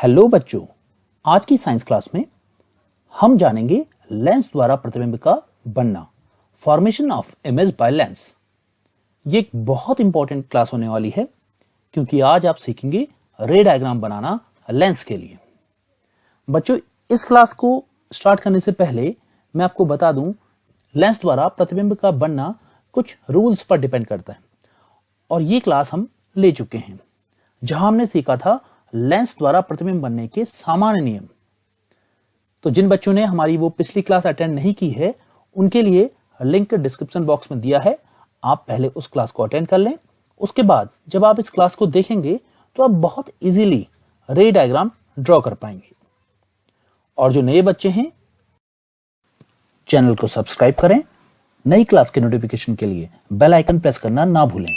Hello बच्चों, आज की साइंस क्लास में हम जानेंगे लेंस द्वारा प्रतिबिंब का बनना, formation of image by lens. ये एक बहुत इंपॉर्टेंट क्लास होने वाली है क्योंकि आज आप सीखेंगे रे डायग्राम बनाना लेंस के लिए। बच्चों, इस क्लास को स्टार्ट करने से पहले मैं आपको बता दूं, लेंस द्वारा प्रतिबिंब का बनना कुछ रूल्स पर डिपेंड करता है और ये क्लास हम ले चुके हैं जहां हमने सीखा था लेंस द्वारा प्रतिबिंब बनने के सामान्य नियम। तो जिन बच्चों ने हमारी वो पिछली क्लास अटेंड नहीं की है उनके लिए लिंक डिस्क्रिप्शन बॉक्स में दिया है, आप पहले उस क्लास को अटेंड कर लें। उसके बाद जब आप इस क्लास को देखेंगे तो आप बहुत इजीली रे डायग्राम ड्रॉ कर पाएंगे। और जो नए बच्चे हैं, चैनल को सब्सक्राइब करें, नई क्लास के नोटिफिकेशन के लिए बेल आइकन प्रेस करना ना भूलें,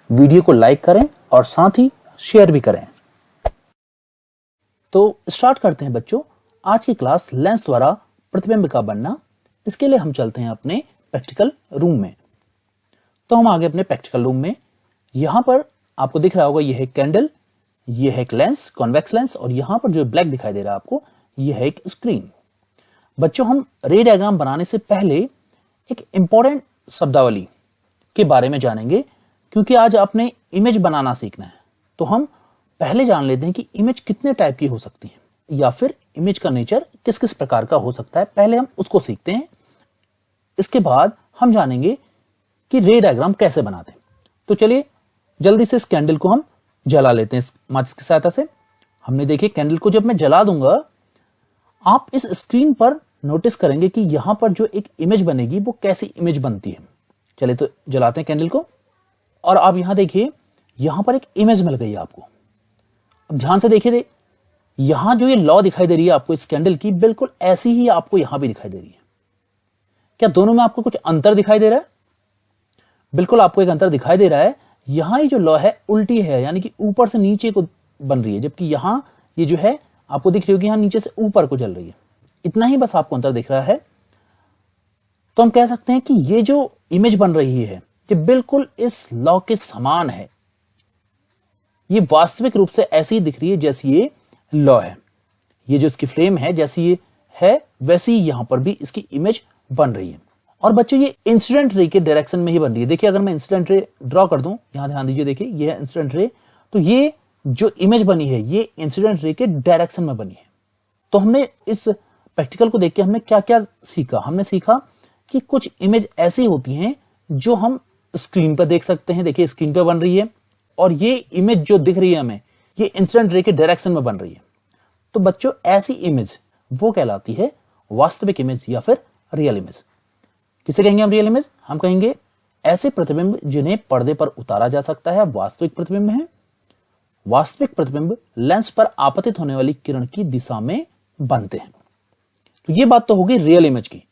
वीडियो को लाइक करें और साथ ही शेयर भी करें। तो स्टार्ट करते हैं बच्चों आज की क्लास लेंस द्वारा प्रतिबिंब का बनना। इसके लिए हम चलते हैं अपने प्रैक्टिकल रूम में। तो हम आगे अपने प्रैक्टिकल रूम में, यहां पर आपको दिख रहा होगा, यह है कैंडल, यह है एक लेंस, कॉन्वेक्स लेंस, और यहां पर जो ब्लैक दिखाई दे रहा है आपको, यह है एक स्क्रीन। बच्चों, हम रे डायग्राम बनाने से पहले एक इंपॉर्टेंट शब्दावली के बारे में जानेंगे क्योंकि आज आपने इमेज बनाना सीखना है। तो हम पहले जान लेते हैं कि इमेज कितने टाइप की हो सकती है या फिर इमेज का नेचर किस किस प्रकार का हो सकता है। पहले हम उसको सीखते हैं, इसके बाद हम जानेंगे कि रे डायग्राम कैसे बनाते हैं। तो चलिए जल्दी से इस कैंडल को हम जला लेते हैं इस माचिस की सहायता से। हमने देखिए कैंडल को जब मैं जला दूंगा, आप इस स्क्रीन पर नोटिस करेंगे कि यहां पर जो एक इमेज बनेगी वो कैसी इमेज बनती है। चलिए तो जलाते हैं कैंडल को, और आप यहां देखिए, यहां पर एक इमेज मिल गई है आपको। अब ध्यान से देखिए, यहां जो ये लॉ दिखाई दे रही है आपको इस कैंडल की, बिल्कुल ऐसी ही आपको यहां भी दिखाई दे रही है। क्या दोनों में आपको कुछ अंतर दिखाई दे रहा है? बिल्कुल आपको एक अंतर दिखाई दे रहा है। यहां ये जो लॉ है उल्टी है, यानी कि ऊपर से नीचे को बन रही है, जबकि यहां ये जो है आपको दिख रही होगी, यहां नीचे से ऊपर को चल रही है। इतना ही बस आपको अंतर दिख रहा है। तो हम कह सकते हैं कि ये जो इमेज बन रही है ये बिल्कुल इस लॉ के समान है। ये वास्तविक रूप से ऐसी दिख रही है जैसी ये लॉ है। ये जो इसकी फ्रेम है जैसी ये है वैसी यहां पर भी इसकी इमेज बन रही है। और बच्चों, ये इंसिडेंट रे के डायरेक्शन में ही बन रही है। देखिए, अगर मैं इंसिडेंट रे ड्रॉ कर दूं, यहां ध्यान दीजिए, देखिए ये है इंसिडेंट रे, तो ये जो इमेज बनी है ये इंसिडेंट रे के डायरेक्शन में बनी है। तो हमने इस प्रैक्टिकल को देख के हमने क्या क्या सीखा? हमने सीखा कि कुछ इमेज ऐसी होती हैं जो हम स्क्रीन पर देख सकते हैं। देखिए स्क्रीन पर बन रही है, और ये इमेज जो दिख रही है हमें, ये इंसिडेंट रे के डायरेक्शन में बन रही है। तो बच्चों, ऐसी इमेज वो कहलाती है वास्तविक इमेज या फिर रियल इमेज। किसे कहेंगे हम रियल इमेज? हम कहेंगे ऐसे प्रतिबिंब जिन्हें पर्दे पर उतारा जा सकता है वास्तविक प्रतिबिंब है। वास्तविक प्रतिबिंब लेंस पर आपतित होने वाली किरण की दिशा में बनते हैं। तो ये बात तो होगी रियल इमेज की।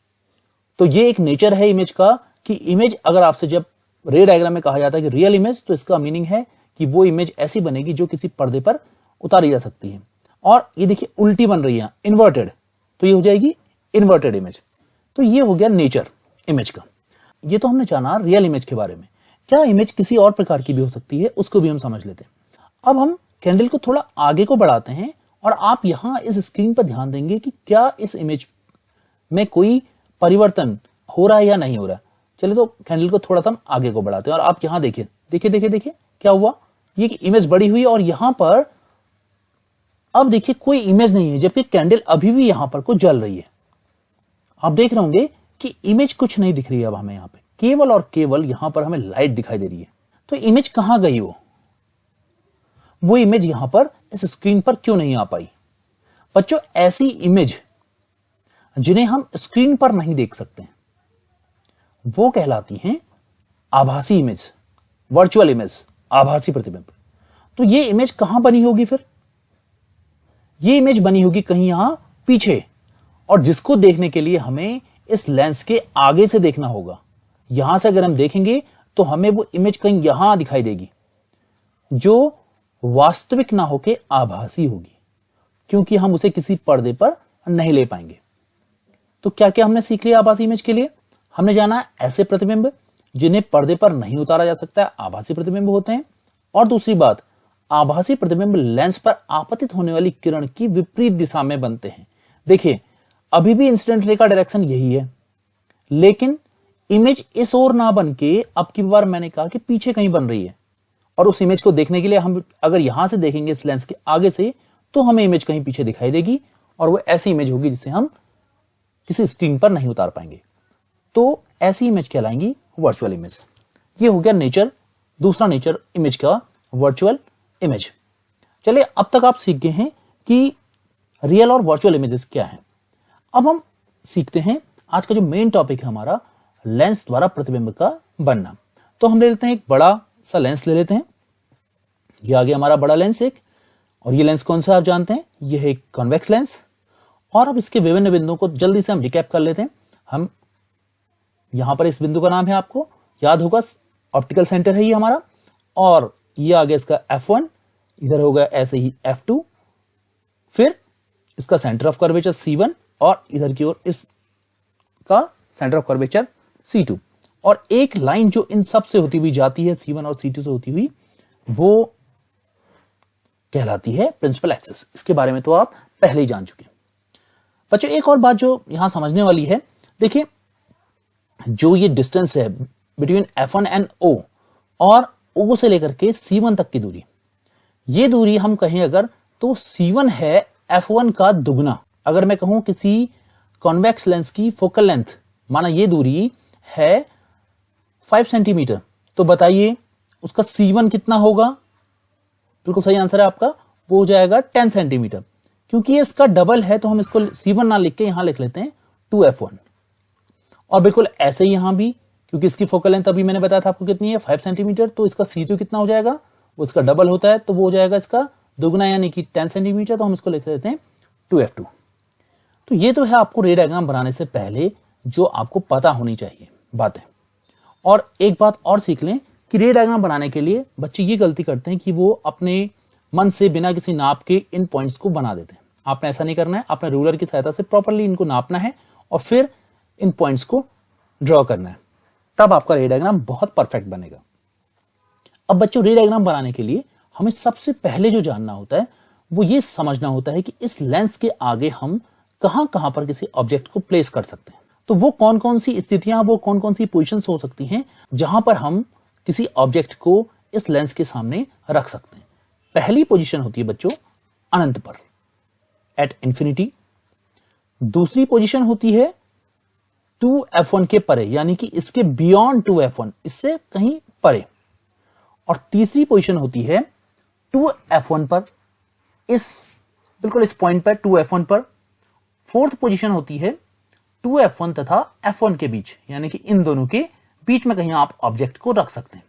तो ये एक नेचर है इमेज का कि इमेज, अगर आपसे जब रे डायग्राम में कहा जाता है कि रियल इमेज, तो इसका मीनिंग है कि वो इमेज ऐसी बनेगी जो किसी पर्दे पर उतारी जा सकती है। और ये देखिए उल्टी बन रही है, इन्वर्टेड, तो ये हो जाएगी इन्वर्टेड इमेज। तो ये हो गया नेचर इमेज का। ये तो हमने जाना रियल इमेज के बारे में। क्या इमेज किसी और प्रकार की भी हो सकती है, उसको भी हम समझ लेते हैं। अब हम कैंडल को थोड़ा आगे को बढ़ाते हैं और आप यहां इस स्क्रीन पर ध्यान देंगे कि क्या इस इमेज में कोई परिवर्तन हो रहा है या नहीं हो रहा है। चलिए तो कैंडल को थोड़ा सा हम आगे को बढ़ाते हैं और आप यहां देखिए, देखिए देखिए देखिए क्या हुआ। ये इमेज बड़ी हुई और यहां पर अब देखिए कोई इमेज नहीं है, जबकि कैंडल अभी भी यहां पर को जल रही है। आप देख रहे होंगे कि इमेज कुछ नहीं दिख रही है अब हमें यहां पे, केवल और केवल यहां पर हमें लाइट दिखाई दे रही है। तो इमेज कहां गई? वो इमेज यहां पर इस स्क्रीन पर क्यों नहीं आ पाई? बच्चों, ऐसी इमेज जिन्हें हम स्क्रीन पर नहीं देख सकते हैं वो कहलाती हैं आभासी इमेज, वर्चुअल इमेज, आभासी प्रतिबिंब। तो ये इमेज कहां बनी होगी फिर? ये इमेज बनी होगी कहीं यहां पीछे, और जिसको देखने के लिए हमें इस लेंस के आगे से देखना होगा। यहां से अगर हम देखेंगे तो हमें वो इमेज कहीं यहां दिखाई देगी जो वास्तविक ना होके आभासी होगी, क्योंकि हम उसे किसी पर्दे पर नहीं ले पाएंगे। तो क्या क्या हमने सीख लिया आभासी इमेज के लिए? हमने जाना ऐसे प्रतिबिंब जिन्हें पर्दे पर नहीं उतारा जा सकता है, आभासी प्रतिबिंब होते हैं। और दूसरी बात, आभासी प्रतिबिंब लेंस पर आपतित होने वाली किरण की विपरीत दिशा में बनते हैं। देखिए अभी भी इंसिडेंट रे का डायरेक्शन यही है, लेकिन इमेज इस ओर ना बन के अब की बार मैंने कहा कि पीछे कहीं बन रही है, और उस इमेज को देखने के लिए हम अगर यहां से देखेंगे इस लेंस के आगे से, तो हमें इमेज कहीं पीछे दिखाई देगी, और वो ऐसी इमेज होगी जिसे हम किसी स्क्रीन पर नहीं उतार पाएंगे। तो ऐसी इमेज कहलाएंगी वर्चुअल इमेज। ये हो गया नेचर, दूसरा नेचर इमेज का, वर्चुअल इमेज। चलिए अब तक आप सीख गए हैं कि रियल और वर्चुअल इमेजेस क्या हैं। अब हम सीखते हैं आज का जो मेन टॉपिक है हमारा, लेंस द्वारा प्रतिबिंब का बनना। तो हम ले लेते हैं एक बड़ा सा लेंस ले लेते हैं। ये आ गया हमारा बड़ा लेंस एक, और ये लेंस कौन सा आप जानते हैं, ये है एक कॉन्वेक्स लेंस। और अब इसके विभिन्न बिंदुओं को जल्दी से हम रिकैप कर लेते हैं। हम यहां पर इस बिंदु का नाम है, आपको याद होगा, ऑप्टिकल सेंटर है ये हमारा, और ये आ गया इसका F1, इधर होगा ऐसे ही F2, फिर इसका सेंटर ऑफ कर्वेचर C1, और इधर की ओर इसका सेंटर ऑफ कर्वेचर C2, और एक लाइन जो इन सब से होती हुई जाती है, C1 और C2 से होती हुई, वो कहलाती है प्रिंसिपल एक्सिस। इसके बारे में तो आप पहले ही जान चुके हैं। बच्चों एक और बात जो यहां समझने वाली है, देखिए जो ये डिस्टेंस है बिटवीन F1 एंड O, और O से लेकर के C1 तक की दूरी, ये दूरी हम कहें अगर, तो C1 है F1 का दुगना। अगर मैं कहूं किसी कॉन्वेक्स लेंस की फोकल लेंथ, माना ये दूरी है 5 सेंटीमीटर, तो बताइए उसका C1 कितना होगा? बिल्कुल सही आंसर है आपका, वो हो जाएगा 10 सेंटीमीटर। क्योंकि ये इसका डबल है तो हम इसको C1 ना लिख के यहां लिख लेते हैं 2F1। और बिल्कुल ऐसे ही यहां भी, क्योंकि इसकी फोकल लेंथ अभी मैंने बताया था आपको कितनी है, 5 सेंटीमीटर, तो इसका C2 कितना हो जाएगा, वो इसका डबल होता है, तो वो हो जाएगा इसका दुगना यानी कि 10 सेंटीमीटर, तो हम इसको लिख लेते हैं 2F2। तो ये तो है आपको रे डायग्राम बनाने से पहले जो आपको पता होनी चाहिए बातें। और एक बात और सीख लें कि रे डायग्राम बनाने के लिए बच्चे ये गलती करते हैं कि वो अपने मन से बिना किसी नाप के इन पॉइंट्स को बना देते हैं। आपने ऐसा नहीं करना है, आपने रूलर की सहायता से प्रॉपरली इनको नापना है और फिर इन पॉइंट्स को ड्रॉ करना है, तब आपका रे डायग्राम बहुत परफेक्ट बनेगा। अब बच्चों रे डायग्राम बनाने के लिए हमें सबसे पहले जो जानना होता है वो ये समझना होता है कि इस लेंस के आगे हम कहां कहां पर किसी ऑब्जेक्ट को प्लेस कर सकते हैं। तो वो कौन कौन सी स्थितियां, वो कौन कौन सी पोजीशंस हो सकती हैं जहां पर हम किसी ऑब्जेक्ट को इस लेंस के सामने रख सकते हैं। पहली पोजीशन होती है बच्चों अनंत पर, एट इंफिनिटी। दूसरी पोजीशन होती है 2F1 के परे, यानी कि इसके बियॉन्ड 2F1, इससे कहीं परे। और तीसरी पोजीशन होती है 2F1 पर, बिल्कुल इस पॉइंट पर 2F1 पर। फोर्थ पोजीशन होती है 2F1 तथा F1 के बीच, यानी कि इन दोनों के बीच में कहीं आप ऑब्जेक्ट को रख सकते हैं।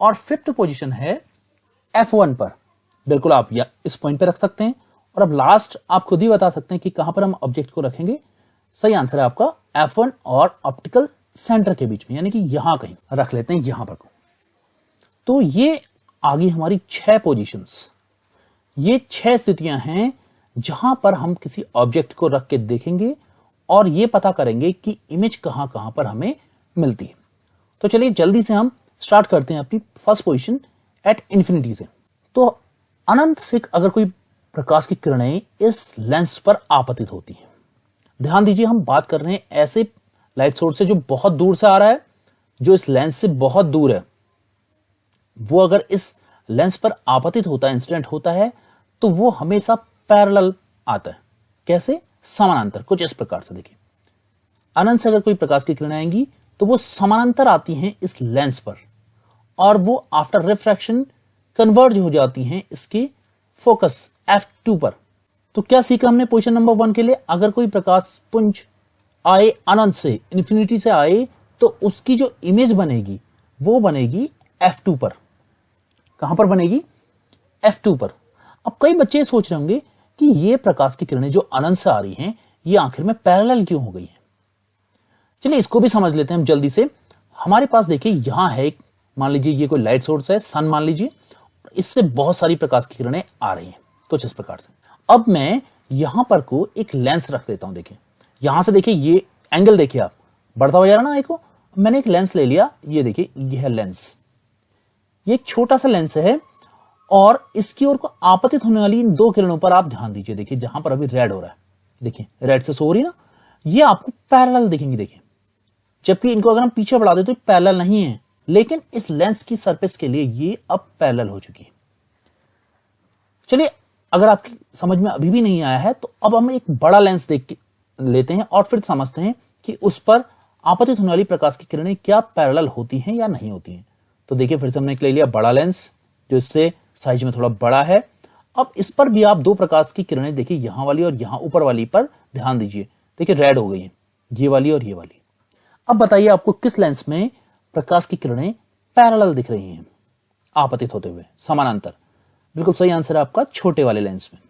और फिफ्थ पोजीशन है F1 पर, बिल्कुल आप इस पॉइंट पर रख सकते हैं। और अब लास्ट आप खुद ही बता सकते हैं कि कहां पर हम ऑब्जेक्ट को रखेंगे। सही आंसर है आपका F1 और ऑप्टिकल सेंटर के बीच में, यानी कि यहां कहीं रख लेते हैं, यहां पर को। तो ये आ गई हमारी 6 पोजीशंस। ये 6 स्थितियां हैं जहां पर हम किसी ऑब्जेक्ट को रख के देखेंगे और ये पता करेंगे कि इमेज कहां कहां पर हमें मिलती है। तो चलिए जल्दी से हम स्टार्ट करते हैं अपनी फर्स्ट पोजीशन एट इंफिनिटी से। तो अनंत से अगर कोई प्रकाश की किरणें इस लेंस पर आपतित होती हैं, ध्यान दीजिए हम बात कर रहे हैं ऐसे लाइट सोर्स से जो बहुत दूर से आ रहा है, जो इस लेंस से बहुत दूर है, वो अगर इस लेंस पर आपतित होता है, इंसिडेंट होता है, तो वो हमेशा पैरेलल आता है। कैसे? समानांतर। कुछ इस प्रकार से देखिए, अनंत से अगर कोई प्रकाश की किरणें आएंगी तो वो समानांतर आती हैं इस लेंस पर, और वो आफ्टर रिफ्रैक्शन कन्वर्ज हो जाती हैं इसकी फोकस F2 पर। तो क्या सीखा हमने पोजीशन नंबर 1 के लिए? अगर कोई प्रकाश पुंज आए अनंत से, इंफिनिटी से आए, तो उसकी जो इमेज बनेगी वो बनेगी F2 पर। कहां पर बनेगी? F2 पर। अब कई बच्चे सोच रहे होंगे कि ये प्रकाश की किरणें जो अनंत से आ रही हैं, ये आखिर में पैरेलल क्यों हो गई हैं? चलिए इसको भी समझ लेते हैं हम जल्दी से। हमारे पास देखिए यहां है एक, मान लीजिए ये कोई लाइट सोर्स है, सन मान लीजिए, इससे बहुत सारी प्रकाश की किरणें आ रही हैं कुछ इस प्रकार से। अब मैं यहां पर को एक लेंस रख देता हूं। देखिए यहां से देखिए ये एंगल देखिए, आप बढ़ता हुआ जा रहा ना एक को। मैंने एक लेंस ले लिया, ये देखिए ये है लेंस, ये एक छोटा सा लेंस है और इसकी ओर को आपतित होने वाली इन दो किरणों पर आप ध्यान दीजिए। देखिए जहां पर अभी रेड हो रहा है, देखिए रेड से शो हो रही ना, ये आपको पैरेलल दिखेंगी। देखिए जबकि इनको अगर हम पीछे बढ़ा दे तो पैरेलल नहीं है, लेकिन इस लेंस की सरफेस के लिए ये अब पैरेलल हो चुकी है। चलिए अगर आपकी समझ में अभी भी नहीं आया है तो अब हम एक बड़ा लेंस देख के लेते हैं और फिर समझते हैं कि उस पर आपतित होने वाली प्रकाश की किरणें क्या पैरेलल होती हैं या नहीं होती हैं। तो देखिए फिर से हमने ले लिया बड़ा लेंस जो इससे साइज में थोड़ा बड़ा है। अब इस पर भी आप दो प्रकाश की किरणें देखिए, यहां वाली और यहां ऊपर वाली पर ध्यान दीजिए। देखिए रेड हो गई है, ये वाली और ये वाली। अब बताइए आपको किस लेंस में प्रकाश की किरणें पैरेलल दिख रही हैं, आपतित होते हुए समानांतर। बिल्कुल सही आंसर है आपका छोटे वाले लेंस में।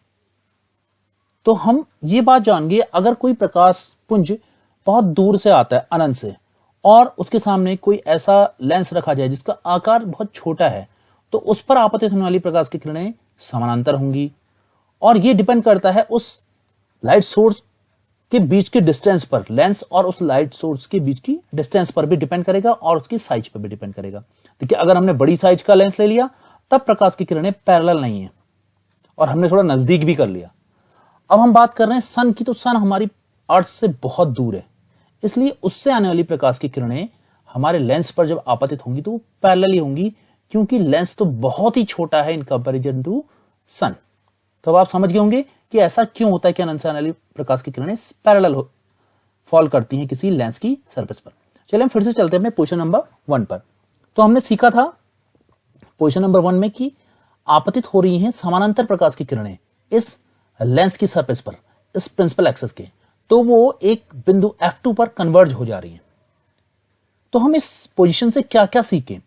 तो हम ये बात जानेंगे, अगर कोई प्रकाश पुंज बहुत दूर से आता है अनंत से, और उसके सामने कोई ऐसा लेंस रखा जाए जिसका आकार बहुत छोटा है, तो उस पर आपतित होने वाली प्रकाश की किरणें समानांतर होंगी। और ये डिपेंड करता है उस लाइट सोर्स के बीच के डिस्टेंस पर, लेंस और उस लाइट सोर्स के बीच की डिस्टेंस पर भी डिपेंड करेगा और उसकी साइज पर भी डिपेंड करेगा। देखिए अगर हमने बड़ी साइज का लेंस ले लिया तब प्रकाश की किरणें पैरेलल नहीं है और हमने थोड़ा नजदीक भी कर लिया। अब हम बात कर रहे हैं सन की, तो सन हमारी अर्थ से बहुत दूर है, इसलिए उससे आने वाली प्रकाश की किरणें हमारे लेंस पर जब आपतित होंगी तो वो पैरेलल ही होंगी, क्योंकि लेंस तो बहुत ही छोटा है इन कंपैरिजन टू सन। तो अब आप समझ गए होंगे कि ऐसा क्यों होता है कि अनंत से आने वाली प्रकाश की किरणें पैरेलल फॉल करती हैं किसी लेंस की सरफेस पर। चलिए हम फिर से चलते हैं अपने पोजीशन नंबर 1 पर। तो हमने सीखा था पोजीशन नंबर 1 में कि आपतित हो रही हैं समानांतर प्रकाश की किरणें इस लेंस की सरफेस पर, इस प्रिंसिपल एक्सिस के, तो वो एक बिंदु F2 पर कन्वर्ज हो जा रही हैं। तो हम इस पोजीशन से क्या क्या सीखें?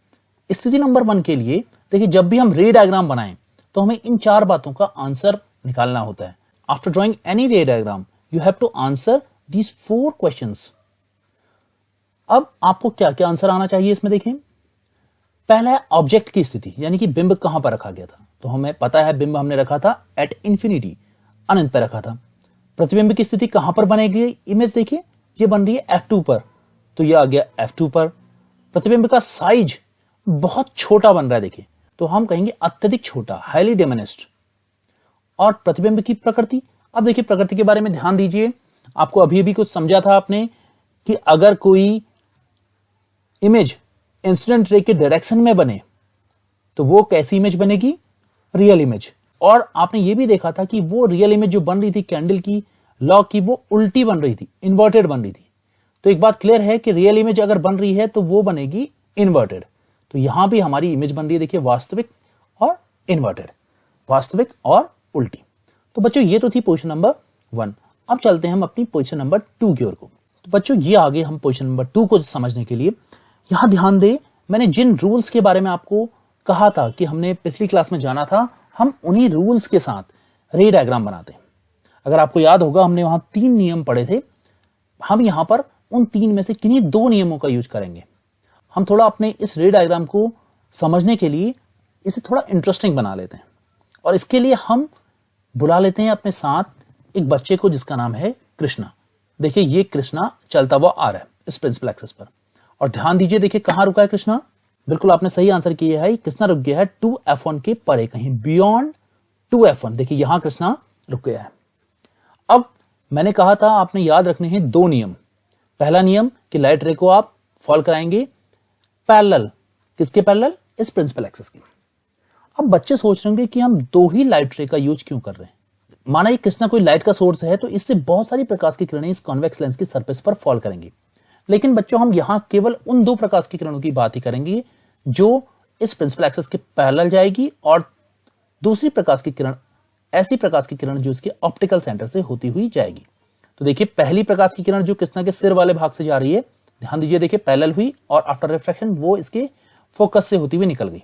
स्थिति नंबर 1 के लिए देखिए, जब भी हम रे डायग्राम बनाएं तो हमें इन 4 बातों का आंसर निकालना होता है। After drawing any ray diagram you have to answer these 4 questions. अब आपको क्या क्या आंसर आना चाहिए इसमें देखें। पहला है ऑब्जेक्ट की स्थिति, यानी कि बिंब कहां पर रखा गया था। तो हमें पता है बिंब हमने रखा था एट इंफिनिटी, अनंत पर रखा था। प्रतिबिंब की स्थिति कहां पर बनेगी? इमेज देखिए ये बन रही है F2 पर, तो ये आ गया F2 पर। प्रतिबिंब का साइज बहुत छोटा बन रहा है, देखिए तो हम कहेंगे अत्यधिक छोटा, हाईली डिमिनिश्ड। और प्रतिबिंब की प्रकृति, अब देखिए प्रकृति के बारे में ध्यान दीजिए। आपको अभी अभी कुछ समझा था आपने कि अगर कोई इमेज इंसिडेंट रे के डायरेक्शन में बने तो वो कैसी इमेज बनेगी? Real image. और आपने ये भी देखा था कि वो रियल इमेज जो बन रही थी कैंडल की लॉ की, वो उल्टी बन रही थी, इन्वर्टेड बन रही थी। तो एक बात क्लियर है कि रियल इमेज अगर बन रही है तो वो बनेगी इन्वर्टेड। तो यहां भी हमारी इमेज बन रही है, देखिए वास्तविक और इन्वर्टेड, वास्तविक और उल्टी। तो बच्चों ये तो थी पोजीशन नंबर 1। अब चलते हैं हम अपनी पोजीशन नंबर 2 की ओर को। तो बच्चों ये आगे हम पोजीशन नंबर 2 को समझने के लिए यहां ध्यान दें, मैंने जिन रूल्स के बारे में आपको कहा था कि हमने पिछली क्लास में जाना था, हम उन्हीं रूल्स के साथ रे डायग्राम बनाते हैं। अगर आपको याद होगा हमने वहां 3 नियम पढ़े थे, हम यहां पर उन 3 में से किन्हीं 2 नियमों का यूज करेंगे। हम थोड़ा अपने इस रे डायग्राम को समझने के लिए इसे थोड़ा इंटरेस्टिंग बना लेते हैं, और इसके लिए हम बुला लेते हैं अपने साथ एक बच्चे को जिसका नाम है कृष्णा। देखिए ये कृष्णा चलता हुआ आ रहा है इस प्रिंसिपल एक्सिस पर, और ध्यान दीजिए देखिए कहां रुका है कृष्णा। बिल्कुल आपने सही आंसर किया है, कृष्णा रुक गया है 2F1 के परे, कहीं बियॉन्ड 2F1। देखिए यहां कृष्णा रुक गया है। अब मैंने कहा था आपने याद रखने हैं 2 नियम। पहला नियम कि लाइट रे को आप फॉल कराएंगे पैरेलल, किसके पैरेलल? इस प्रिंसिपल एक्सिस के। अब बच्चे सोच रहे होंगे कि हम 2 ही लाइट रे का यूज क्यों कर रहे हैं। माना ये कृष्णा कोई लाइट का सोर्स है तो इससे बहुत सारी प्रकाश की किरणें इस कॉन्वेक्स लेंस की सरफेस पर फॉल करेंगी। लेकिन बच्चों हम यहां केवल उन 2 प्रकाश की किरणों की बात ही करेंगे जो इस प्रिंसिपल एक्सिस के पैरेलल जाएगी, और दूसरी प्रकाश की किरण ऐसी प्रकाश की किरण जो इसके ऑप्टिकल सेंटर से होती हुई जाएगी। तो देखिए पहली प्रकाश की किरण जो कृष्णा के सिर वाले भाग से जा रही है, ध्यान दीजिए देखिए पैरेलल हुई और आफ्टर रिफ्लेक्शन वो इसके फोकस से होती हुई निकल गई।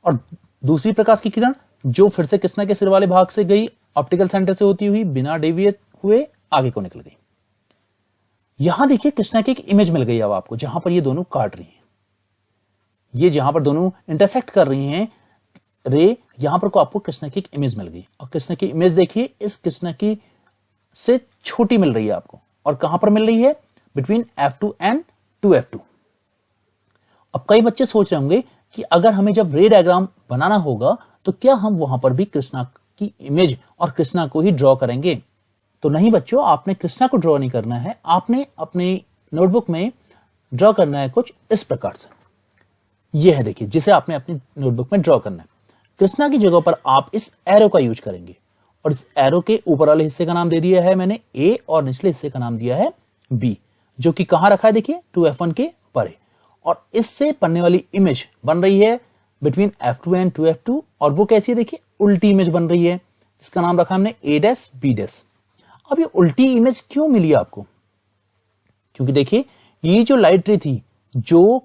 और दूसरी प्रकाश की किरण जो फिर से कृष्णा के सिर वाले भाग से गई, ऑप्टिकल सेंटर से होती हुई बिना डेविएट हुए आगे को निकल गई। यहां देखिए कृष्णा की एक इमेज मिल गई अब आपको, जहां पर ये दोनों काट रही हैं, ये जहां पर दोनों इंटरसेक्ट कर रही हैं रे, यहां पर को आपको कृष्णा की एक इमेज मिल गई। और कृष्णा की इमेज देखिए इस कृष्णा की से छोटी मिल रही है आपको, और कहां पर मिल रही है? Between F2 and 2F2। अब कई बच्चे सोच रहे होंगे कि अगर हमें जब रे डायग्राम बनाना होगा तो क्या हम वहां पर भी कृष्णा की इमेज और कृष्णा को ही ड्रॉ करेंगे? तो नहीं बच्चों, आपने कृष्णा को ड्रॉ नहीं करना है, आपने अपने नोटबुक में ड्रॉ करना है कुछ इस प्रकार से। यह है देखिए, जिसे आपने अपनी नोटबुक में ड्रॉ करना है। कृष्णा की जगह पर आप इस एरो का यूज करेंगे और इस एरो के ऊपर वाले हिस्से का नाम दे दिया है मैंने A और निचले हिस्से का नाम दिया है B, जो कि कहां रखा है देखिए 2F1 के परे। और इससे बनने वाली इमेज बन रही है बिटवीन F2 एंड 2F2, और वो कैसी है देखिए, उल्टी इमेज बन रही है जिसका नाम रखा हमने A' B'। अब ये उल्टी इमेज क्यों मिली आपको? क्योंकि देखिए ये जो लाइट रे थी जो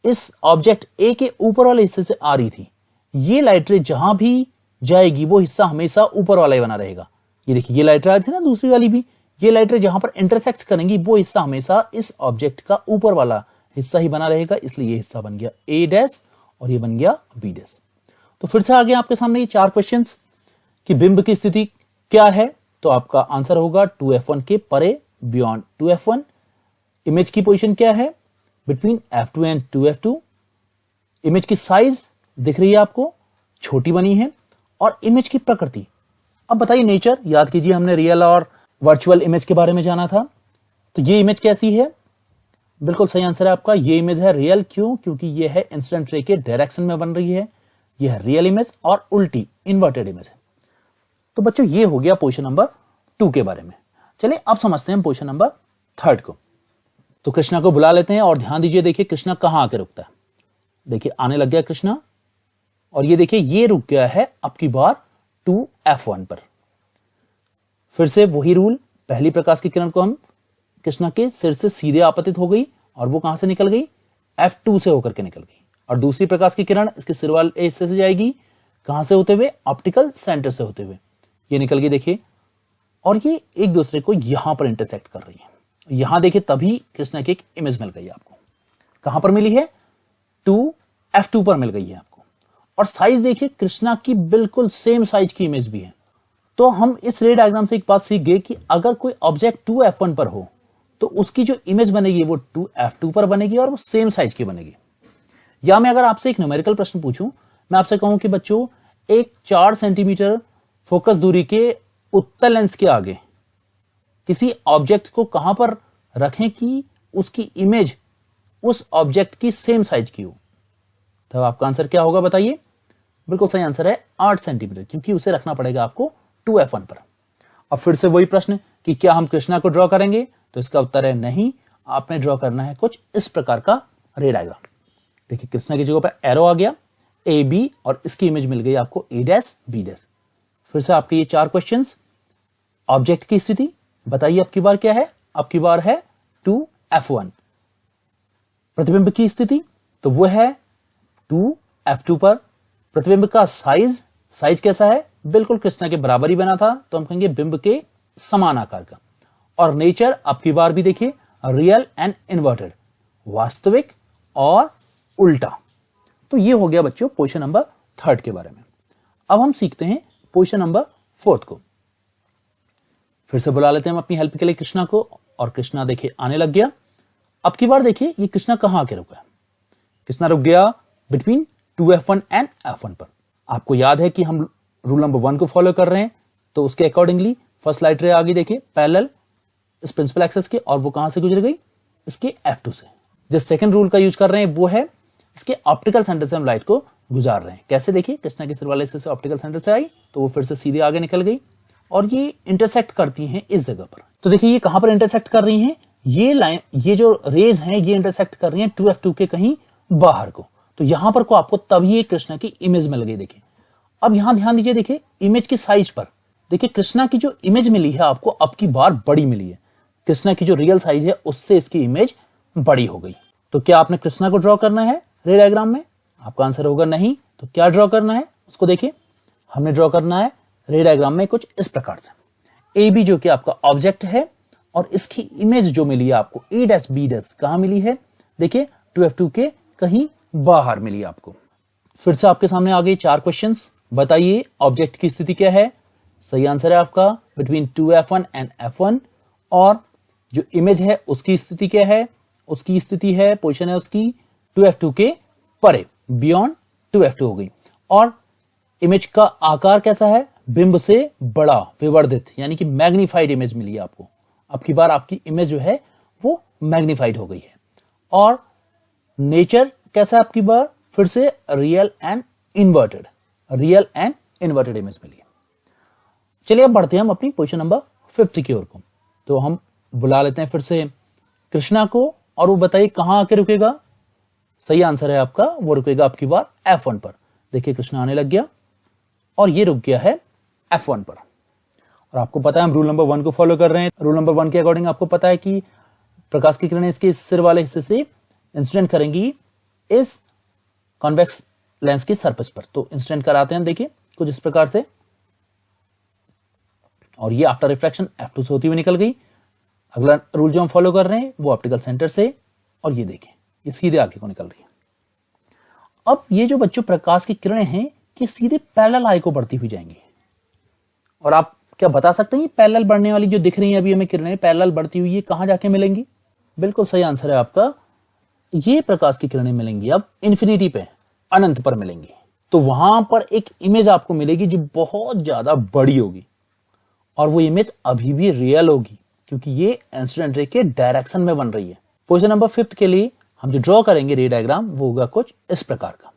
इस ऑब्जेक्ट A के ऊपर वाले हिस्से से आ रही थी, ये लाइट रे जहां भी जाएगी वो हिस्सा हमेशा ऊपर वाला ही बना रहेगा। ये देखिए, ये लाइट रे आ रही थी ना, दूसरी वाली भी, ये लाइट रे जहां पर इंटरसेक्ट करेंगी वो हिस्सा हमेशा इस ऑब्जेक्ट का ऊपर वाला हिस्सा ही बना रहेगा, इसलिए ये हिस्सा बन गया A' और ये बन गया B'। तो फिर से आ गया आपके सामने ये 4 क्वेश्चंस कि बिंब की स्थिति क्या है, तो आपका आंसर होगा 2F1 के परे, बियॉन्ड 2F1। इमेज की पोजीशन क्या है, between F2 and 2F2। Image की साइज दिख रही है आपको, छोटी बनी है। और इमेज की प्रकृति, अब बताइए नेचर, याद कीजिए हमने रियल और वर्चुअल इमेज के बारे में जाना था, तो ये इमेज कैसी है? बिल्कुल सही आंसर है आपका, ये इमेज है रियल। क्यों? क्योंकि ये है इंसिडेंट रे के डायरेक्शन में बन रही है, ये है रियल इमेज और उल्टी इन्वर्टेड इमेज है। तो बच्चों ये हो गया पोजीशन नंबर 2 के बारे में। चलिए अब समझते हैं पोजीशन नंबर 3 को। तो कृष्णा को बुला लेते हैं और ध्यान दीजिए, देखिए कृष्णा कहां आके रुकता है। देखिए आने लग गया कृष्णा, और ये देखिए ये रुक गया है अब की बार 2F1 पर। फिर से वही रूल, पहली प्रकाश की किरण को हम कृष्णा के सिर से सीधे आपतित हो गई और वो कहां से निकल गई, F2 से होकर के निकल गई। और दूसरी प्रकाश की किरण इसके सिर वाले हिस्से से जाएगी, कहां से होते हुए, ऑप्टिकल सेंटर से होते हुए ये निकल गई देखिए, और ये एक दूसरे को यहां पर इंटरसेक्ट कर रही है। यहां देखिए तभी कृष्णा की एक इमेज मिल गई आपको। कहां पर मिली है, 2F2 पर मिल गई है आपको। और साइज देखिए, कृष्णा की बिल्कुल सेम साइज की इमेज भी है। तो हम इस रे डायग्राम से एक बात सीख गए कि अगर कोई ऑब्जेक्ट 2F1 पर हो तो उसकी जो इमेज बनेगी वो 2F2 पर बनेगी और वो सेम साइज की बनेगी। या मैं अगर आपसे एक न्यूमेरिकल प्रश्न पूछूं, मैं आपसे कहूं कि बच्चों एक 4 सेंटीमीटर फोकस दूरी के उत्तल लेंस के आगे किसी ऑब्जेक्ट को कहां पर रखें कि उसकी इमेज उस ऑब्जेक्ट की सेम साइज की हो, तब आपका आंसर क्या होगा बताइए? बिल्कुल सही आंसर है 8 सेंटीमीटर, क्योंकि उसे रखना पड़ेगा आपको 2F1 पर। अब फिर से वही प्रश्न कि क्या हम कृष्णा को ड्रॉ करेंगे, तो इसका उत्तर है नहीं, आपने ड्रॉ करना है कुछ इस प्रकार का रे डायग्राम। देखिए कृष्णा की जगह पर एरो आ गया AB और इसकी इमेज मिल गई आपको A' B'। फिर से आपके ये 4 क्वेश्चंस। ऑब्जेक्ट की स्थिति बताइए अब की बार क्या है, अब की बार है 2F1। प्रतिबिंब की स्थिति तो वो है 2F2 पर। प्रतिबिंब का साइज कैसा है, बिल्कुल कृष्णा के बराबर ही बना था, तो हम कहेंगे बिंब के समान आकार का। और नेचर अब की बार भी देखिए रियल एंड इन्वर्टेड, वास्तविक और उल्टा। तो ये हो गया बच्चों पोजीशन नंबर 3 के बारे में। अब हम सीखते हैं पोजीशन नंबर 4 को। फिर से बुला लेते हैं हम अपनी हेल्प के लिए कृष्णा को, और कृष्णा देखिए आने लग गया। अब की बार देखिए ये कृष्णा कहां आके रुका है, कृष्णा रुक गया बिटवीन 2F1 एंड F1 पर। आपको याद है कि हम रूल नंबर 1 को फॉलो कर रहे हैं, तो उसके अकॉर्डिंगली फर्स्ट लाइट रे आगे देखिए पैरेलल इस प्रिंसिपल एक्सेस के, और वो कहां से गुजर गई, इसके F2 से। जिस सेकंड रूल का यूज कर रहे हैं वो है इसके ऑप्टिकल सेंटर से हम लाइट को गुजार रहे हैं। कैसे देखिए, कृष्णा के सिर वाले हिस्से से ऑप्टिकल सेंटर से आई तो वो फिर से सीधे आगे निकल गई और ये इंटरसेक्ट करती हैं इस जगह पर। तो देखिए ये कहां पर इंटरसेक्ट कर रही हैं, ये लाइन, ये जो रेज हैं ये इंटरसेक्ट कर रही हैं 2F2 के कहीं बाहर को। तो यहां पर को आपको तभी कृष्णा की इमेज मिल गई। देखिए अब यहां ध्यान दीजिए, देखिए इमेज की साइज पर देखिए कृष्णा की जो इमेज मिली है आपको अब की बार बड़ी मिली है। कृष्णा की जो रियल साइज है उससे इसकी इमेज बड़ी हो गई। तो क्या आपने कृष्णा को ड्रॉ करना है रे डायग्राम में? आपका आंसर होगा नहीं। तो क्या ड्रॉ करना है उसको देखिए, हमने ड्रॉ करना है रे डायग्राम में कुछ इस प्रकार से। AB जो कि आपका ऑब्जेक्ट है और इसकी इमेज जो मिली है आपको A' B' कहां मिली है, देखिए 2F2 के कहीं बाहर मिली आपको। फिर से आपके सामने आ गई 4 क्वेश्चंस। बताइए ऑब्जेक्ट की स्थिति क्या है। सही आंसर है आपका बिटवीन 2F1 एंड F1। और जो इमेज है उसकी स्थिति क्या है, उसकी स्थिति है, पोजीशन है उसकी 2F2 के परे, बियॉन्ड 2F2 हो गई। और इमेज का आकार कैसा है, बिंब से बड़ा, विवर्धित, यानी कि मैग्नीफाइड इमेज मिली आपको। अब की बार आपकी इमेज जो है वो मैग्नीफाइड हो गई है। और नेचर कैसा है आपकी बार, फिर से real and inverted, real and inverted image मिली है। चलिए अब बढ़ते हैं हम अपनी पोजीशन नंबर 5 की ओर को। तो हम बुला लेते हैं फिर से कृष्णा को, और वो बताइए कहां आके रुकेगा। सही आंसर है आपका, वो रुकेगा आपकी बार F1 पर। देखिए कृष्णा आने लग गया और ये रुक गया है F1 पर। और आपको पता है हम रूल नंबर 1 को फॉलो कर रहे हैं। रूल नंबर 1 के अकॉर्डिंग आपको पता है कि प्रकाश की किरणें इसके सिर वाले हिस्से से इंसिडेंट करेंगी इस कॉन्वेक्स लेंस की सरफेस पर। तो इंसिडेंट कराते हैं हम, देखिए कुछ इस प्रकार से, और ये आफ्टर रिफ्रैक्शन F2 से होती हुई निकल गई। अगला रूल जो हम फॉलो कर रहे हैं वो ऑप्टिकल सेंटर से, और ये देखिए ये सीधे आगे को निकल रही है। अब ये जो बच्चों प्रकाश की किरणें हैं कि सीधे पैरेलल आई को बढ़ती हुई जाएंगी। और आप क्या बता सकते हैं पैरेलल बढ़ने वाली जो दिख रही है अभी हमें किरणें पैरेलल बढ़ती हुई, ये कहां जाके मिलेंगी। बिल्कुल सही आंसर है आपका, ये प्रकाश की किरणें मिलेंगी अब इन्फिनिटी पे, अनंत पर मिलेंगी। तो वहां पर एक इमेज आपको मिलेगी जो बहुत ज्यादा बड़ी होगी, और वो इमेज अभी भी रियल होगी क्योंकि ये इंसिडेंट रे के डायरेक्शन में बन रही है। पोजीशन नंबर 5 के लिए हम जो ड्रॉ करेंगे रे डायग्राम वो होगा कुछ इस प्रकार का।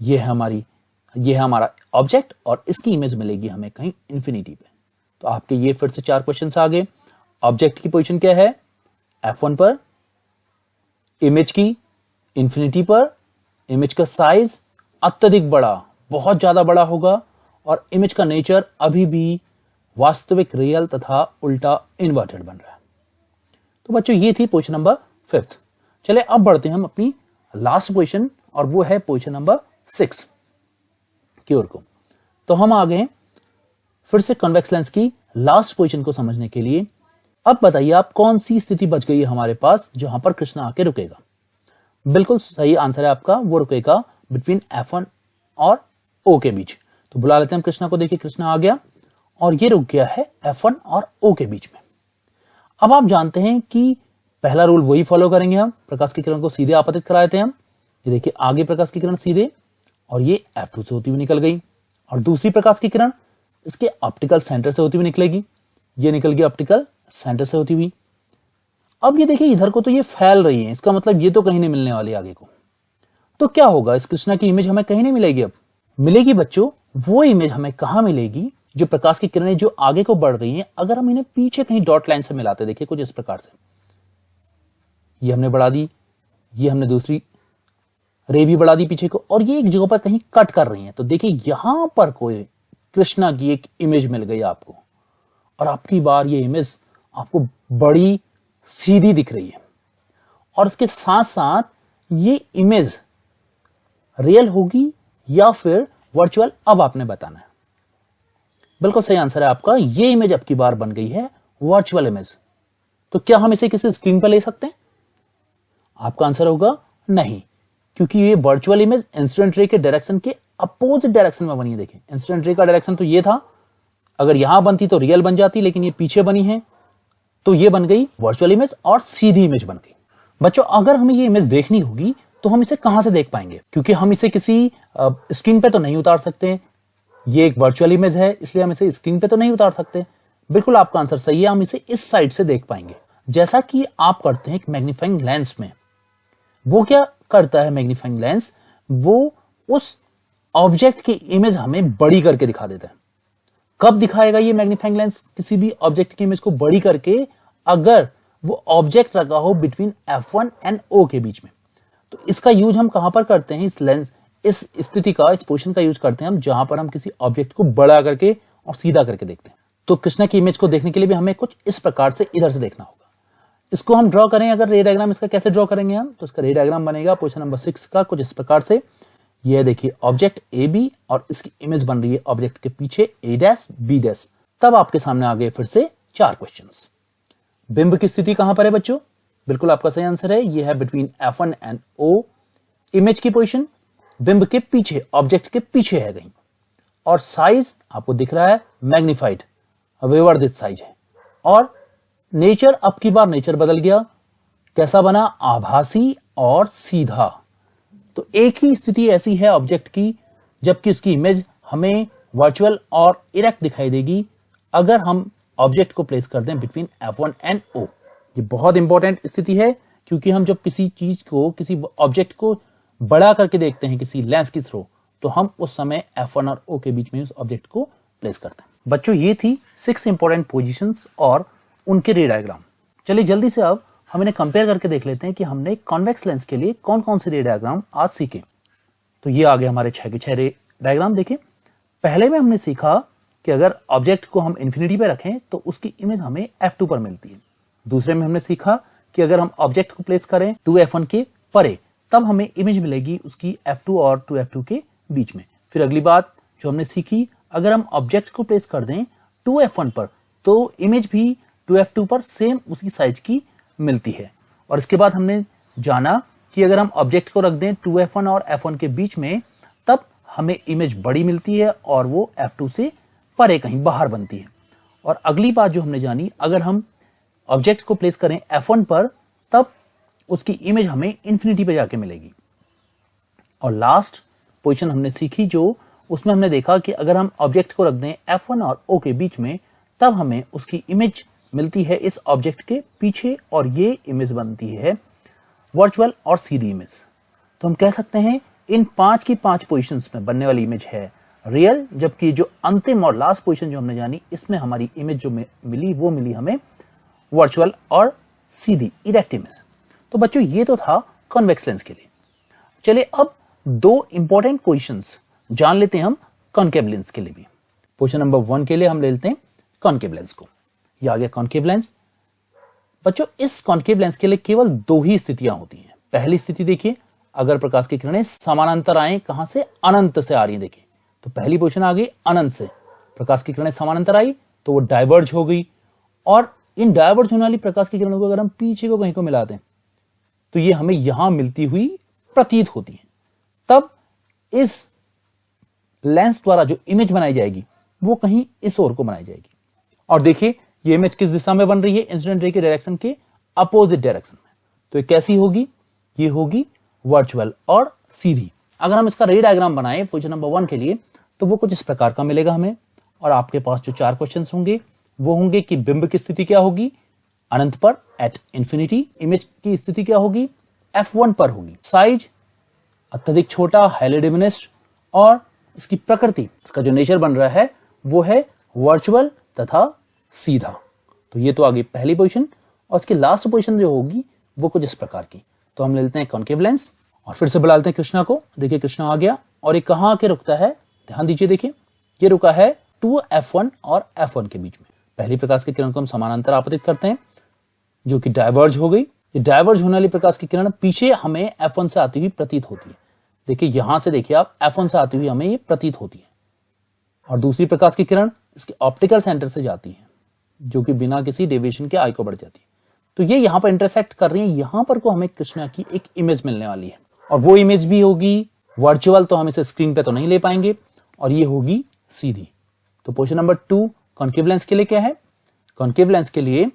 ये है हमारा ऑब्जेक्ट और इसकी इमेज मिलेगी हमें कहीं इंफिनिटी पे। तो आपके ये फिर से 4 क्वेश्चन आ गए। ऑब्जेक्ट की पोजीशन क्या है, F1 पर, इमेज की इंफिनिटी पर, इमेज का साइज अत्यधिक बड़ा, बहुत ज्यादा बड़ा होगा, और इमेज का नेचर अभी भी वास्तविक, रियल तथा उल्टा इन्वर्टेड बन रहा है। तो बच्चों ये थी पोजीशन नंबर 5। चले अब बढ़ते हैं हम अपनी लास्ट पोजीशन, और वो है पोजीशन नंबर 6 की ओर को। तो हम आ गए फिर से कॉन्वेक्स लेंस की लास्ट पोजीशन को समझने के लिए। अब बताइए आप कौन सी स्थिति बच गई है हमारे पास जहां पर कृष्णा आके रुकेगा। बिल्कुल सही आंसर है आपका, वो रुकेगा बिटवीन F1 और O के बीच। तो बुला लेते हैं हम कृष्णा को। देखिए कृष्णा आ गया और ये रुक गया है F1 और O के बीच में। अब आप जानते हैं कि पहला रूल वही फॉलो करेंगे हम, प्रकाश की किरण को सीधे आपतित कराए थे हम। ये देखिए आगे प्रकाश की किरण सीधे, और ये F2 से होती हुई निकल गई, और दूसरी प्रकाश की किरण इसके ऑप्टिकल सेंटर से होती हुई निकलेगी। ये निकल गई ऑप्टिकल सेंटर से होती हुई। अब ये देखिए इधर को तो ये फैल रही है, इसका मतलब ये तो कहीं नहीं मिलने वाली आगे को। तो क्या होगा, इस कृष्णा की इमेज हमें कहीं नहीं मिलेगी। अब मिलेगी बच्चों वो इमेज हमें कहां मिलेगी, जो प्रकाश की किरणें जो आगे को बढ़ रही हैं, अगर हम इन्हें पीछे कहीं डॉट लाइन से मिलाते, देखिए कुछ इस प्रकार से, ये हमने बढ़ा दी, ये हमने दूसरी रे भी बढ़ा दी पीछे को, और ये एक जगह पर कहीं कट कर रही है। तो देखिए यहां पर कोई कृष्णा की एक इमेज मिल गई आपको, और आपकी बार ये इमेज आपको बड़ी सीधी दिख रही है, और इसके साथ साथ ये इमेज रियल होगी या फिर वर्चुअल, अब आपने बताना है। बिल्कुल सही आंसर है आपका, ये इमेज अब की बार बन गई है वर्चुअल इमेज। तो क्या हम इसे किसी स्क्रीन पर ले सकते हैं? आपका आंसर होगा नहीं, क्योंकि ये वर्चुअल इमेज इंसिडेंट रे के डायरेक्शन के अपोजिट डायरेक्शन में बनी है। देखिए इंसिडेंट रे का डायरेक्शन तो ये था, अगर यहां बनती तो रियल बन जाती, लेकिन ये पीछे बनी है तो ये बन गई वर्चुअल इमेज और सीधी इमेज बन गई। बच्चों अगर हमें ये इमेज देखनी होगी तो हम इसे कहां से देख पाएंगे, क्योंकि हम इसे किसी स्क्रीन पे तो नहीं उतार सकते। ये एक वर्चुअल इमेज है, इसलिए हम इसे स्क्रीन पे तो नहीं उतार सकते। बिल्कुल आपका आंसर सही है, हम इसे इस साइड से देख पाएंगे, जैसा कि आप करते हैं एक मैग्नीफाइंग लेंस में। वो क्या करता है मैग्नीफाइंग लेंस, वो उस ऑब्जेक्ट की इमेज हमें बड़ी करके दिखा देता है। कब दिखाएगा ये मैग्नीफाइंग लेंस किसी भी ऑब्जेक्ट की इमेज को बड़ी करके? अगर वो ऑब्जेक्ट रखा हो बिटवीन F1 एंड O के बीच में। तो इसका यूज हम कहां पर करते हैं, इस लेंस, इस स्थिति का, इस पोजीशन का यूज करते हैं हम जहां पर हम किसी ऑब्जेक्ट को बड़ा करके और सीधा करके देखते हैं। तो कृष्णा की इमेज को देखने के लिए भी हमें कुछ इस प्रकार से इधर से देखना होगा। इसको हम ड्रॉ करें, अगर रे डायग्राम इसका कैसे ड्रॉ करेंगे हम, तो इसका रे डायग्राम बनेगा पोजीशन नंबर 6 का कुछ इस प्रकार से। ये देखिए ऑब्जेक्ट AB और इसकी इमेज बन रही है ऑब्जेक्ट के पीछे A' B'। तब आपके सामने आ गए फिर से 4 क्वेश्चंस। बिंब की स्थिति कहां पर है बच्चों? बिल्कुल आपका सही आंसर है, ये है between F1 and O। Image की पोजीशन बिंब के पीछे, ऑब्जेक्ट के पीछे है कहीं, और साइज आपको दिख रहा है मैग्नीफाइड, विवर्धित साइज है। और नेचर, अब की बार नेचर बदल गया, कैसा बना, आभासी और सीधा। तो एक ही स्थिति ऐसी है ऑब्जेक्ट की जबकि उसकी इमेज हमें वर्चुअल और इरेक्ट दिखाई देगी अगर हम ऑब्जेक्ट को प्लेस कर दें बिटवीन F1 एंड O। ये बहुत इंपॉर्टेंट स्थिति है, क्योंकि हम जब किसी चीज को, किसी ऑब्जेक्ट को बड़ा करके देखते हैं किसी लेंस के थ्रू, तो हम उस समय F1 और O के बीच में उस ऑब्जेक्ट को प्लेस करते हैं। बच्चों, ये थी 6 इंपॉर्टेंट पोजीशंस और उनके रे डायग्राम। चलिए जल्दी से अब हम इन्हें कंपेयर करके देख लेते हैं कि हमने कॉन्वेक्स लेंस के लिए कौन कौन से रे डायग्राम आज सीखे। तो ये आ गए हमारे 6 के 6 रे डायग्राम। देखें, पहले में हमने सीखा कि अगर ऑब्जेक्ट को हम इन्फिनिटी पे रखें तो उसकी इमेज हमें F2 पर मिलती है। दूसरे में हमने सीखा कि अगर हम ऑब्जेक्ट को प्लेस करें 2F1 के परे, तब हमें इमेज मिलेगी उसकी F2 और 2F2 के बीच में। फिर अगली बात जो हमने सीखी, अगर हम ऑब्जेक्ट को प्लेस कर दें 2F1 पर तो इमेज भी 2F2 पर सेम उसी साइज की मिलती है। और इसके बाद हमने जाना कि अगर हम ऑब्जेक्ट को रख दें 2F1 और F1 के बीच में, तब हमें इमेज बड़ी मिलती है और वो F2 से परे कहीं बाहर बनती है। और अगली बात जो हमने जानी, अगर हम ऑब्जेक्ट को प्लेस करें F1 पर, तब उसकी इमेज हमें इन्फिनिटी पे जाके मिलेगी। और लास्ट पोजीशन हमने सीखी जो, उसमें हमने देखा कि अगर हम ऑब्जेक्ट को रख दें F1 और O के बीच में, तब हमें उसकी इमेज मिलती है इस ऑब्जेक्ट के पीछे, और ये इमेज बनती है वर्चुअल और सीधी इमेज। तो हम कह सकते हैं इन 5 की 5 पोजीशंस में बनने वाली इमेज है रियल, जबकि जो अंतिम और लास्ट पोजीशन जो हमने जानी, इसमें हमारी इमेज जो मिली वो मिली हमें वर्चुअल और सीधी इरेक्ट इमेज। तो बच्चों, ये तो था कॉन्वेक्स लेंस के लिए। चलिए अब 2 इंपॉर्टेंट पोजीशंस जान लेते हैं हम कॉनकेव लेंस के लिए भी। पोजीशन नंबर 1 के लिए हम ले लेते हैं कॉनकेव लेंस को। ये आ गया कॉनकेव लेंस। बच्चों, इस कॉनकेव लेंस के लिए केवल 2 ही स्थितियां होती हैं। पहली स्थिति देखिए, अगर प्रकाश की किरणें समानांतर आए, कहां से, अनंत से आ रही है। देखिए, तो पहली पोजीशन आ गई अनंत से, प्रकाश की किरणें समानांतर आई तो वो डाइवर्ज हो गई। और इन डाइवर्ज होने वाली प्रकाश की किरणों को अगर हम पीछे को कहीं को मिलाते हैं तो ये हमें यहां मिलती हुई प्रतीत होती है। तब इस लेंस द्वारा जो इमेज बनाई जाएगी वो कहीं इस ओर को बनाई जाएगी। और देखिए, ये इमेज किस दिशा में बन रही है, इंसिडेंट रे के डायरेक्शन के अपोजिट डायरेक्शन में। तो ये कैसी होगी, ये होगी वर्चुअल और सीधी। अगर हम इसका रे डायग्राम बनाए पोजीशन नंबर 1 के लिए, तो वो कुछ इस प्रकार का मिलेगा हमें। और आपके पास जो 4 क्वेश्चंस होंगे वो होंगे कि बिंब की स्थिति क्या होगी अनंत पर, एट इंफिनिटी। इमेज की स्थिति क्या होगी, F1 पर होगी। साइज अत्यधिक छोटा, हाईली डिमिनिश्ड, और इसकी प्रकृति, इसका जो नेचर बन रहा है वो है वर्चुअल तथा सीधा। तो ये तो आ गई पहली पोजीशन। और इसकी लास्ट पोजीशन जो होगी वो कुछ इस प्रकार की। तो हम ले लेते हैं कॉनकेव लेंस और फिर से बुला लेते हैं कृष्णा को। देखिए, कृष्णा आ गया और ये कहां आके रुकता है, ध्यान दीजिए। देखिए, ये रुका है 2F1 और F1 के बीच में। पहली प्रकाश की किरण को हम समानांतर आपतित करते हैं जो कि डाइवर्ज हो गई। ये डाइवर्ज होने वाली प्रकाश की किरण पीछे हमें F1 से आती हुई प्रतीत होती है। देखिए, यहां से देखिए आप, F1 से आती हुई हमें ये प्रतीत होती है। और दूसरी प्रकाश की किरण इसके ऑप्टिकल सेंटर से जाती है, जो कि बिना किसी डेविएशन के आई को बढ़ जाती है। तो ये यहां पर इंटरसेक्ट कर रही है, यहां पर को हमें कृष्णा की एक इमेज मिलने वाली है। और वो इमेज भी होगी वर्चुअल, तो हम इसे स्क्रीन पे तो नहीं ले पाएंगे, और ये होगी सीधी। तो पोजीशन नंबर 2 कॉनकेव लेंस के लिए क्या है, कॉनकेव लेंस के लिए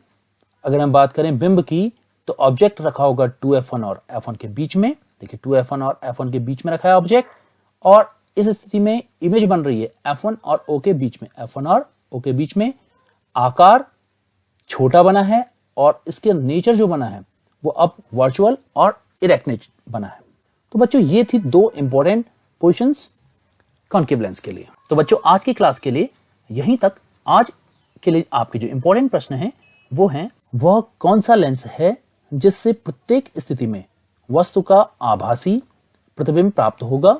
अगर हम बात करें बिंब की, तो ऑब्जेक्ट रखा होगा 2F1 और F1 के बीच में। देखिए, 2F1 और F1 के बीच में रखा है ऑब्जेक्ट, और इस स्थिति में इमेज बन रही है F1 और O के बीच में। F1 और O के बीच में आकार छोटा बना है, और इसके नेचर जो बना है वो अब वर्चुअल और इरेक्ट नेचर बना है। तो बच्चों, ये थी 2 इंपॉर्टेंट पोजीशंस कॉनकेव लेंस के लिए। तो बच्चों, आज की क्लास के लिए यहीं तक। आज के लिए आपके जो इंपॉर्टेंट प्रश्न हैं वो हैं, वह कौन सा लेंस है जिससे प्रत्येक स्थिति में वस्तु का आभासी प्रतिबिंब प्राप्त होगा।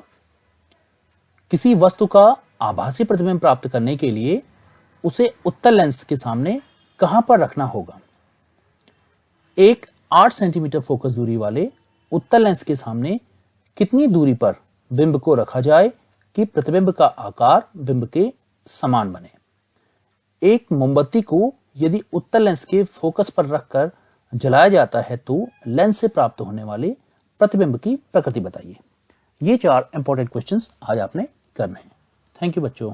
किसी वस्तु का आभासी प्रतिबिंब प्राप्त करने के लिए उसे उत्तल लेंस के सामने कहां पर रखना होगा। एक 8 सेंटीमीटर फोकस दूरी वाले उत्तल लेंस के सामने कितनी दूरी पर बिंब को रखा जाए कि प्रतिबिंब का आकार बिंब के समान बने। एक मोमबत्ती को यदि उत्तल लेंस के फोकस पर रखकर जलाया जाता है तो लेंस से प्राप्त होने वाले प्रतिबिंब की प्रकृति बताइए। ये 4 इंपॉर्टेंट क्वेश्चंस आज आपने करने हैं। थैंक यू बच्चों।